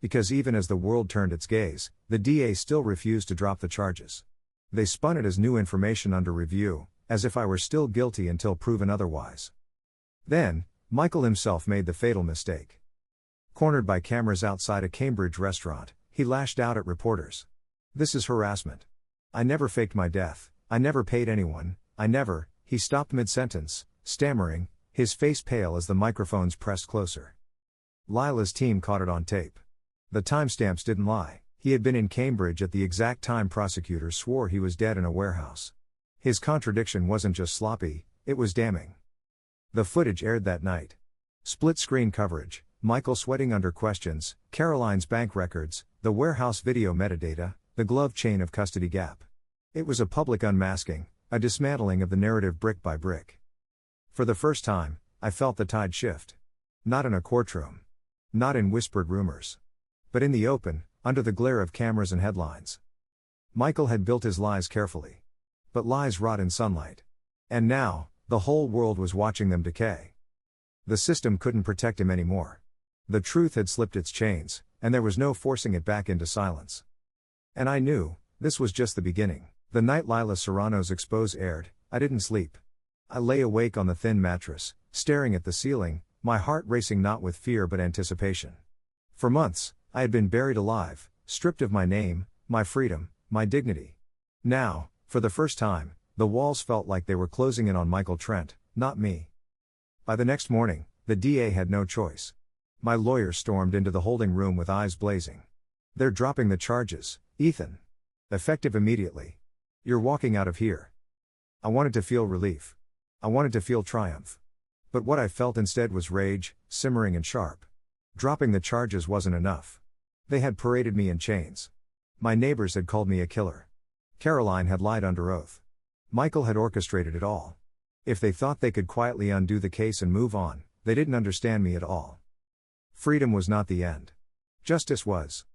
Because even as the world turned its gaze, the DA still refused to drop the charges. They spun it as new information under review, as if I were still guilty until proven otherwise. Then, Michael himself made the fatal mistake. Cornered by cameras outside a Cambridge restaurant, he lashed out at reporters. "This is harassment. I never faked my death, I never paid anyone, I never..." He stopped mid-sentence, stammering, his face pale as the microphones pressed closer. Lila's team caught it on tape. The timestamps didn't lie. He had been in Cambridge at the exact time prosecutors swore he was dead in a warehouse. His contradiction wasn't just sloppy, it was damning. The footage aired that night. Split-screen coverage, Michael sweating under questions, Caroline's bank records, the warehouse video metadata, the glove chain of custody gap. It was a public unmasking, a dismantling of the narrative brick by brick. For the first time, I felt the tide shift. Not in a courtroom. Not in whispered rumors. But in the open, under the glare of cameras and headlines. Michael had built his lies carefully. But lies rot in sunlight. And now, the whole world was watching them decay. The system couldn't protect him anymore. The truth had slipped its chains, and there was no forcing it back into silence. And I knew, this was just the beginning. The night Lila Serrano's expose aired, I didn't sleep. I lay awake on the thin mattress, staring at the ceiling, my heart racing not with fear but anticipation. For months, I had been buried alive, stripped of my name, my freedom, my dignity. Now, for the first time, the walls felt like they were closing in on Michael Trent, not me. By the next morning, the DA had no choice. My lawyer stormed into the holding room with eyes blazing. "They're dropping the charges, Ethan. Effective immediately. You're walking out of here." I wanted to feel relief. I wanted to feel triumph. But what I felt instead was rage, simmering and sharp. Dropping the charges wasn't enough. They had paraded me in chains. My neighbors had called me a killer. Caroline had lied under oath. Michael had orchestrated it all. If they thought they could quietly undo the case and move on, they didn't understand me at all. Freedom was not the end. Justice was.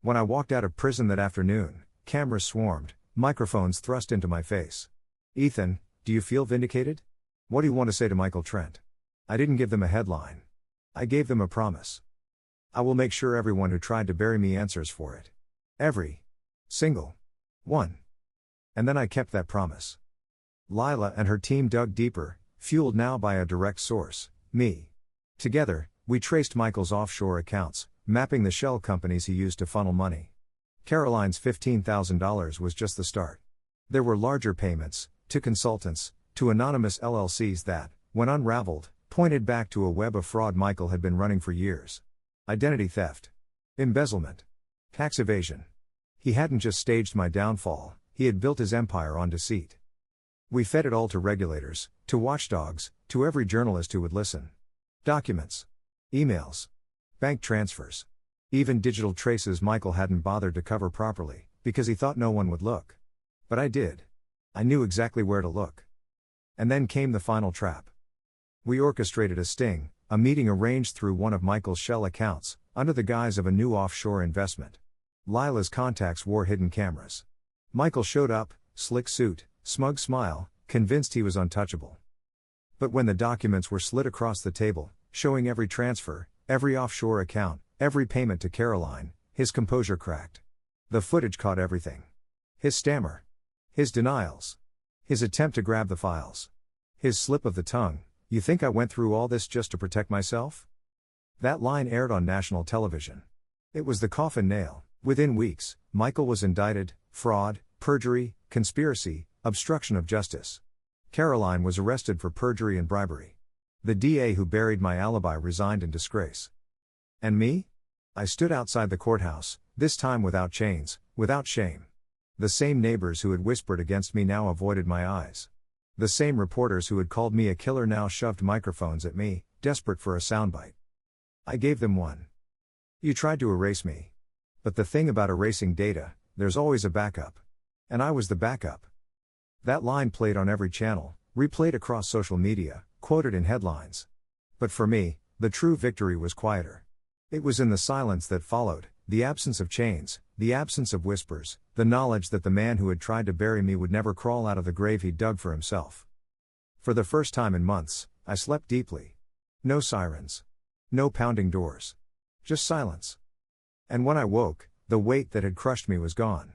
When I walked out of prison that afternoon, cameras swarmed, microphones thrust into my face. "Ethan, do you feel vindicated? What do you want to say to Michael Trent?" I didn't give them a headline. I gave them a promise. "I will make sure everyone who tried to bury me answers for it. Every single one." And then I kept that promise. Lila and her team dug deeper, fueled now by a direct source, me. Together, we traced Michael's offshore accounts, mapping the shell companies he used to funnel money. Caroline's $15,000 was just the start. There were larger payments, to consultants, to anonymous LLCs that, when unraveled, pointed back to a web of fraud Michael had been running for years. Identity theft. Embezzlement. Tax evasion. He hadn't just staged my downfall, he had built his empire on deceit. We fed it all to regulators, to watchdogs, to every journalist who would listen. Documents. Emails. Bank transfers. Even digital traces Michael hadn't bothered to cover properly, because he thought no one would look. But I did. I knew exactly where to look. And then came the final trap. We orchestrated a sting, a meeting arranged through one of Michael's shell accounts, under the guise of a new offshore investment. Lila's contacts wore hidden cameras. Michael showed up, slick suit, smug smile, convinced he was untouchable. But when the documents were slid across the table, showing every transfer, every offshore account, every payment to Caroline, his composure cracked. The footage caught everything. His stammer. His denials. His attempt to grab the files. His slip of the tongue, "You think I went through all this just to protect myself?" That line aired on national television. It was the coffin nail. Within weeks, Michael was indicted, fraud, perjury, conspiracy, obstruction of justice. Caroline was arrested for perjury and bribery. The DA who buried my alibi resigned in disgrace. And me? I stood outside the courthouse, this time without chains, without shame. The same neighbors who had whispered against me now avoided my eyes. The same reporters who had called me a killer now shoved microphones at me, desperate for a soundbite. I gave them one. You tried to erase me. But the thing about erasing data, there's always a backup. And I was the backup. That line played on every channel, replayed across social media, quoted in headlines. But for me, the true victory was quieter. It was in the silence that followed, the absence of chains, the absence of whispers, the knowledge that the man who had tried to bury me would never crawl out of the grave he dug for himself. For the first time in months, I slept deeply. No sirens. No pounding doors. Just silence. And when I woke, the weight that had crushed me was gone.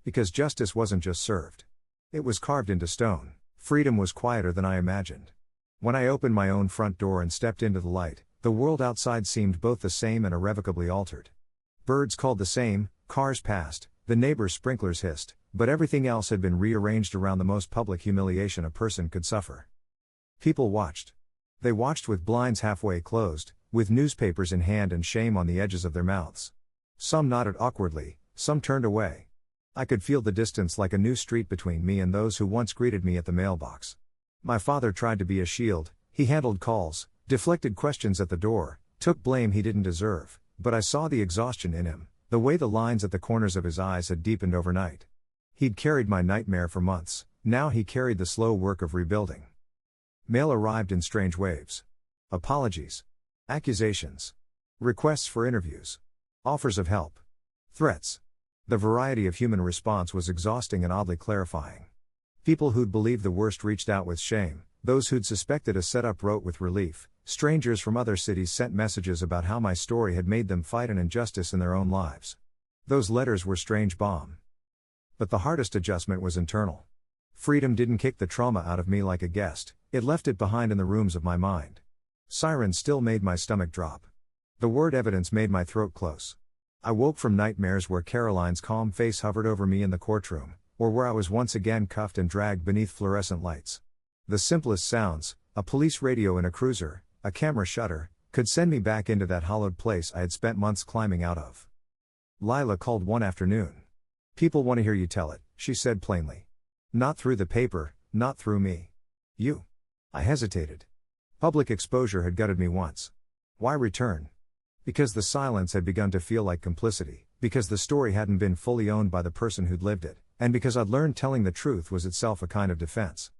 Because justice wasn't just served. It was carved into stone. Freedom was quieter than I imagined. When I opened my own front door and stepped into the light, the world outside seemed both the same and irrevocably altered. Birds called the same, cars passed, the neighbor's sprinklers hissed, but everything else had been rearranged around the most public humiliation a person could suffer. People watched. They watched with blinds halfway closed, with newspapers in hand and shame on the edges of their mouths. Some nodded awkwardly, some turned away. I could feel the distance like a new street between me and those who once greeted me at the mailbox. My father tried to be a shield, he handled calls, deflected questions at the door, took blame he didn't deserve, but I saw the exhaustion in him, the way the lines at the corners of his eyes had deepened overnight. He'd carried my nightmare for months, now he carried the slow work of rebuilding. Mail arrived in strange waves. Apologies. Accusations. Requests for interviews. Offers of help. Threats. The variety of human response was exhausting and oddly clarifying. People who'd believed the worst reached out with shame, those who'd suspected a setup wrote with relief, strangers from other cities sent messages about how my story had made them fight an injustice in their own lives. Those letters were strange balm. But the hardest adjustment was internal. Freedom didn't kick the trauma out of me like a guest, it left it behind in the rooms of my mind. Sirens still made my stomach drop. The word evidence made my throat close. I woke from nightmares where Caroline's calm face hovered over me in the courtroom, or where I was once again cuffed and dragged beneath fluorescent lights. The simplest sounds, a police radio in a cruiser, a camera shutter, could send me back into that hollowed place I had spent months climbing out of. Lila called one afternoon. "People want to hear you tell it," she said plainly. "Not through the paper, not through me. You." I hesitated. Public exposure had gutted me once. Why return? Because the silence had begun to feel like complicity, because the story hadn't been fully owned by the person who'd lived it, and because I'd learned telling the truth was itself a kind of defense.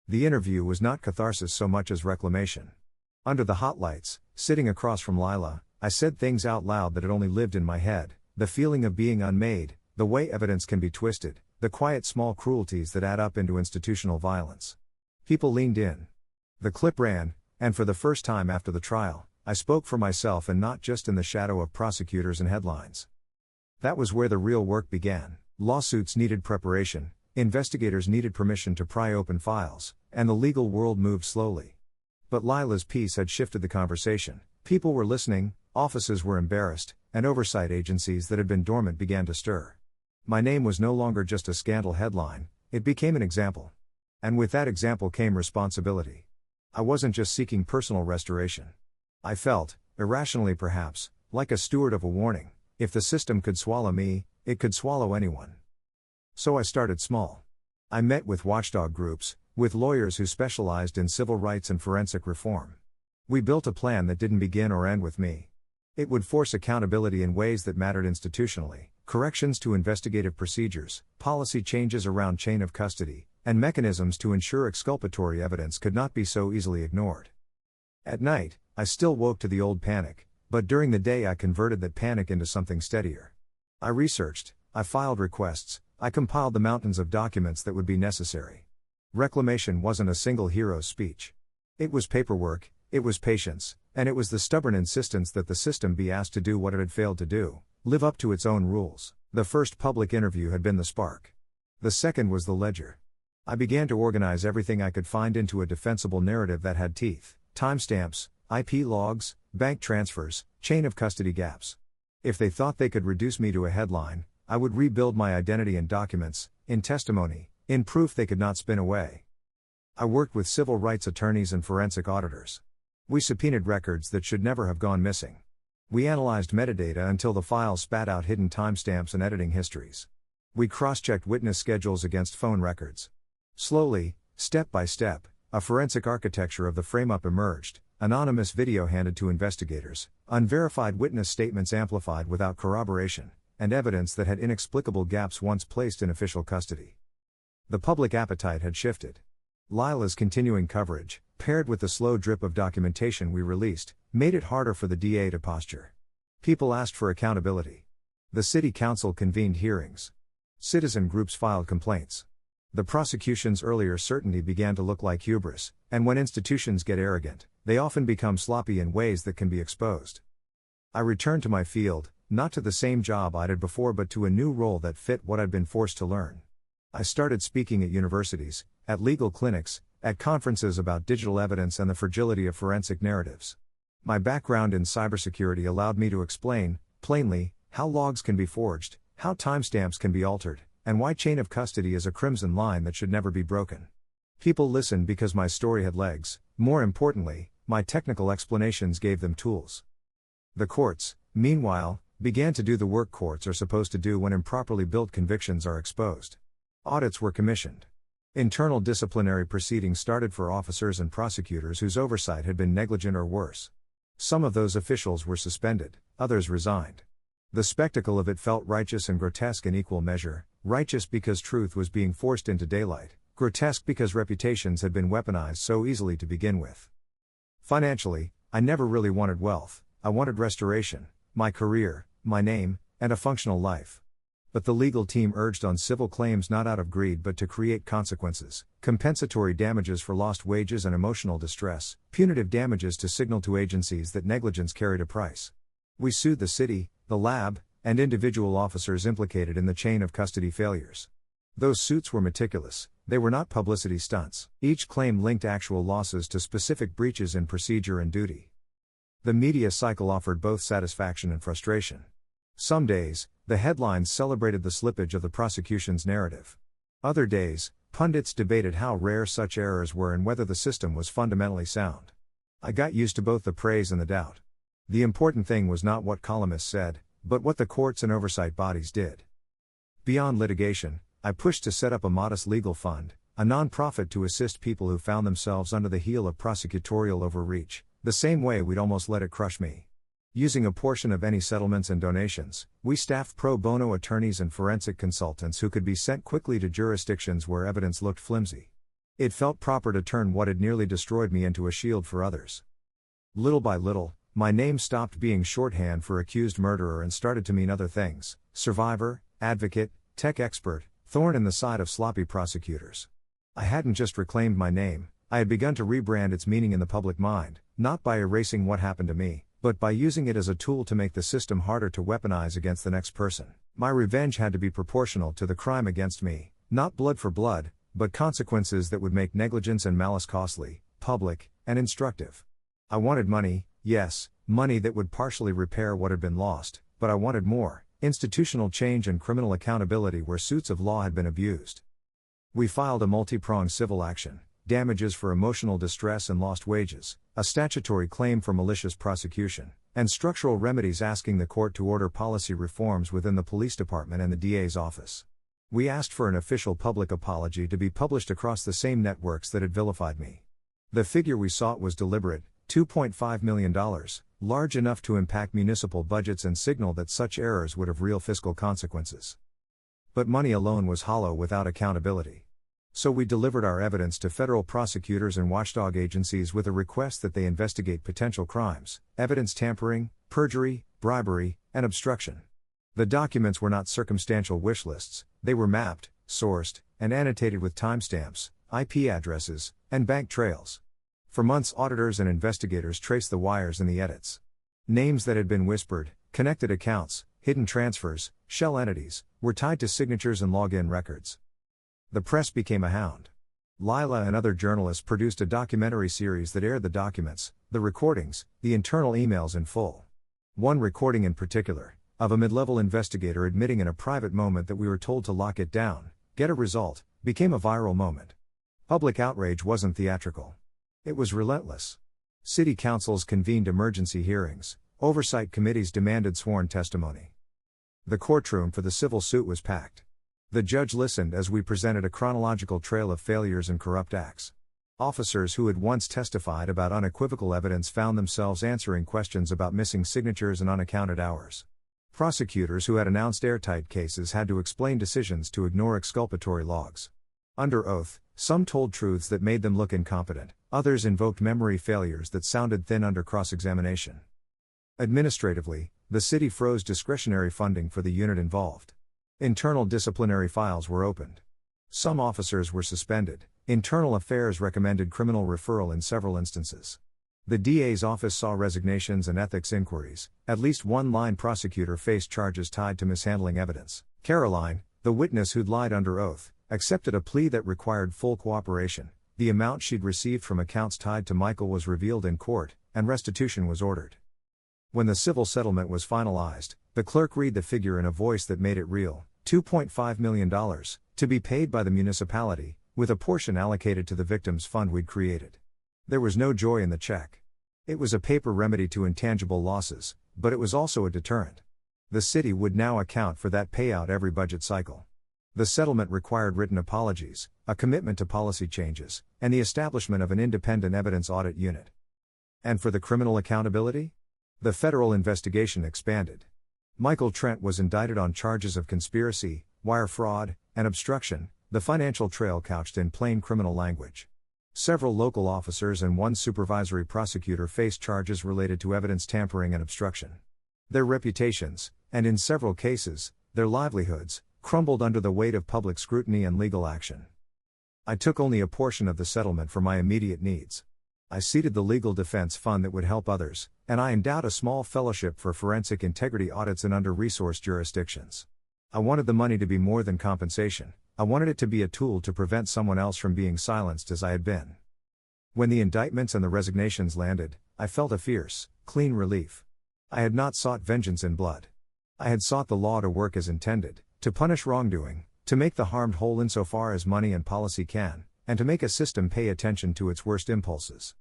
The interview was not catharsis so much as reclamation. Under the hot lights, sitting across from Lila, I said things out loud that had only lived in my head, the feeling of being unmade, the way evidence can be twisted, the quiet small cruelties that add up into institutional violence. People leaned in. The clip ran, and for the first time after the trial, I spoke for myself and not just in the shadow of prosecutors and headlines. That was where the real work began. Lawsuits needed preparation, investigators needed permission to pry open files, and the legal world moved slowly. But Lila's piece had shifted the conversation. People were listening, offices were embarrassed, and oversight agencies that had been dormant began to stir. My name was no longer just a scandal headline, it became an example. And with that example came responsibility. I wasn't just seeking personal restoration. I felt, irrationally perhaps, like a steward of a warning. If the system could swallow me, it could swallow anyone. So I started small. I met with watchdog groups, with lawyers who specialized in civil rights and forensic reform. We built a plan that didn't begin or end with me. It would force accountability in ways that mattered institutionally, corrections to investigative procedures, policy changes around chain of custody, and mechanisms to ensure exculpatory evidence could not be so easily ignored. At night, I still woke to the old panic, but during the day I converted that panic into something steadier. I researched, I filed requests, I compiled the mountains of documents that would be necessary. Reclamation wasn't a single hero's speech. It was paperwork, it was patience, and it was the stubborn insistence that the system be asked to do what it had failed to do, live up to its own rules. The first public interview had been the spark. The second was the ledger. I began to organize everything I could find into a defensible narrative that had teeth, timestamps, IP logs, bank transfers, chain of custody gaps. If they thought they could reduce me to a headline, I would rebuild my identity in documents, in testimony, in proof they could not spin away. I worked with civil rights attorneys and forensic auditors. We subpoenaed records that should never have gone missing. We analyzed metadata until the files spat out hidden timestamps and editing histories. We cross-checked witness schedules against phone records. Slowly, step by step, a forensic architecture of the frame-up emerged, anonymous video handed to investigators, Unverified witness statements amplified without corroboration, and evidence that had inexplicable gaps once placed in official custody. The public appetite had shifted. Lila's continuing coverage, paired with the slow drip of documentation we released, made it harder for the DA to posture. People asked for accountability. The city council convened hearings. Citizen groups filed complaints. The prosecution's earlier certainty began to look like hubris, and when institutions get arrogant, they often become sloppy in ways that can be exposed. I returned to my field, not to the same job I'd had before but to a new role that fit what I'd been forced to learn. I started speaking at universities, at legal clinics, at conferences about digital evidence and the fragility of forensic narratives. My background in cybersecurity allowed me to explain, plainly, how logs can be forged, how timestamps can be altered, and why chain of custody is a crimson line that should never be broken. People listened because my story had legs. More importantly, my technical explanations gave them tools. The courts, meanwhile, began to do the work courts are supposed to do when improperly built convictions are exposed. Audits were commissioned. Internal disciplinary proceedings started for officers and prosecutors whose oversight had been negligent or worse. Some of those officials were suspended, others resigned. The spectacle of it felt righteous and grotesque in equal measure, righteous because truth was being forced into daylight, grotesque because reputations had been weaponized so easily to begin with. Financially, I never really wanted wealth. I wanted restoration, my career, my name, and a functional life. But the legal team urged on civil claims not out of greed but to create consequences, compensatory damages for lost wages and emotional distress, punitive damages to signal to agencies that negligence carried a price. We sued the city, the lab, and individual officers implicated in the chain of custody failures. Those suits were meticulous, they were not publicity stunts. Each claim linked actual losses to specific breaches in procedure and duty. The media cycle offered both satisfaction and frustration. Some days, the headlines celebrated the slippage of the prosecution's narrative. Other days, pundits debated how rare such errors were and whether the system was fundamentally sound. I got used to both the praise and the doubt. The important thing was not what columnists said, but what the courts and oversight bodies did. Beyond litigation, I pushed to set up a modest legal fund, a non-profit to assist people who found themselves under the heel of prosecutorial overreach, the same way we'd almost let it crush me. Using a portion of any settlements and donations, we staffed pro bono attorneys and forensic consultants who could be sent quickly to jurisdictions where evidence looked flimsy. It felt proper to turn what had nearly destroyed me into a shield for others. Little by little, my name stopped being shorthand for accused murderer and started to mean other things: survivor, advocate, tech expert, thorn in the side of sloppy prosecutors. I hadn't just reclaimed my name, I had begun to rebrand its meaning in the public mind, not by erasing what happened to me, but by using it as a tool to make the system harder to weaponize against the next person. My revenge had to be proportional to the crime against me, not blood for blood, but consequences that would make negligence and malice costly, public, and instructive. I wanted money, yes, money that would partially repair what had been lost, but I wanted more: institutional change and criminal accountability where suits of law had been abused. We filed a multi-pronged civil action: damages for emotional distress and lost wages, a statutory claim for malicious prosecution, and structural remedies asking the court to order policy reforms within the police department and the DA's office. We asked for an official public apology to be published across the same networks that had vilified me. The figure we sought was deliberate: $2.5 million, large enough to impact municipal budgets and signal that such errors would have real fiscal consequences. But money alone was hollow without accountability. So we delivered our evidence to federal prosecutors and watchdog agencies with a request that they investigate potential crimes: evidence tampering, perjury, bribery, and obstruction. The documents were not circumstantial wish lists, they were mapped, sourced, and annotated with timestamps, IP addresses, and bank trails. For months auditors and investigators traced the wires in the edits. Names that had been whispered, connected accounts, hidden transfers, shell entities, were tied to signatures and login records. The press became a hound. Lila and other journalists produced a documentary series that aired the documents, the recordings, the internal emails in full. One recording in particular, of a mid-level investigator admitting in a private moment that we were told to lock it down, get a result, became a viral moment. Public outrage wasn't theatrical. It was relentless. City councils convened emergency hearings, oversight committees demanded sworn testimony. The courtroom for the civil suit was packed. The judge listened as we presented a chronological trail of failures and corrupt acts. Officers who had once testified about unequivocal evidence found themselves answering questions about missing signatures and unaccounted hours. Prosecutors who had announced airtight cases had to explain decisions to ignore exculpatory logs. Under oath, some told truths that made them look incompetent, others invoked memory failures that sounded thin under cross-examination. Administratively, the city froze discretionary funding for the unit involved. Internal disciplinary files were opened. Some officers were suspended. Internal Affairs recommended criminal referral in several instances. The DA's office saw resignations and ethics inquiries. At least one line prosecutor faced charges tied to mishandling evidence. Caroline, the witness who'd lied under oath, accepted a plea that required full cooperation. The amount she'd received from accounts tied to Michael was revealed in court, and restitution was ordered. When the civil settlement was finalized, the clerk read the figure in a voice that made it real: $2.5 million, to be paid by the municipality, with a portion allocated to the victims' fund we'd created. There was no joy in the check. It was a paper remedy to intangible losses, but it was also a deterrent. The city would now account for that payout every budget cycle. The settlement required written apologies, a commitment to policy changes, and the establishment of an independent evidence audit unit. And for the criminal accountability? The federal investigation expanded. Michael Trent was indicted on charges of conspiracy, wire fraud, and obstruction, the financial trail couched in plain criminal language. Several local officers and one supervisory prosecutor faced charges related to evidence tampering and obstruction. Their reputations, and in several cases, their livelihoods, crumbled under the weight of public scrutiny and legal action. I took only a portion of the settlement for my immediate needs. I seeded the legal defense fund that would help others, and I endowed a small fellowship for forensic integrity audits in under-resourced jurisdictions. I wanted the money to be more than compensation. I wanted it to be a tool to prevent someone else from being silenced as I had been. When the indictments and the resignations landed, I felt a fierce, clean relief. I had not sought vengeance in blood. I had sought the law to work as intended, to punish wrongdoing, to make the harmed whole insofar as money and policy can, and to make a system pay attention to its worst impulses.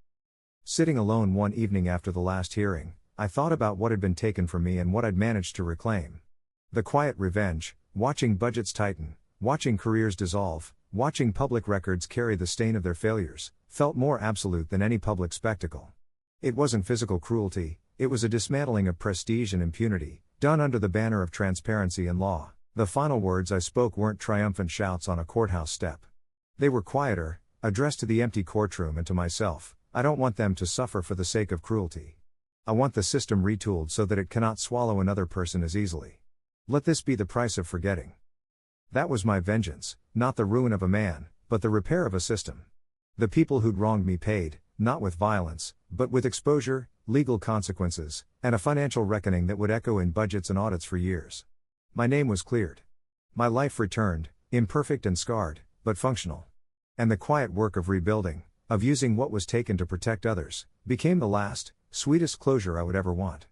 Sitting alone one evening after the last hearing, I thought about what had been taken from me and what I'd managed to reclaim. The quiet revenge, watching budgets tighten, watching careers dissolve, watching public records carry the stain of their failures, felt more absolute than any public spectacle. It wasn't physical cruelty, it was a dismantling of prestige and impunity, done under the banner of transparency and law. The final words I spoke weren't triumphant shouts on a courthouse step. They were quieter, addressed to the empty courtroom and to myself. I don't want them to suffer for the sake of cruelty. I want the system retooled so that it cannot swallow another person as easily. Let this be the price of forgetting. That was my vengeance, not the ruin of a man, but the repair of a system. The people who'd wronged me paid, not with violence, but with exposure, legal consequences, and a financial reckoning that would echo in budgets and audits for years. My name was cleared. My life returned, imperfect and scarred, but functional. And the quiet work of rebuilding, of using what was taken to protect others, became the last, sweetest closure I would ever want.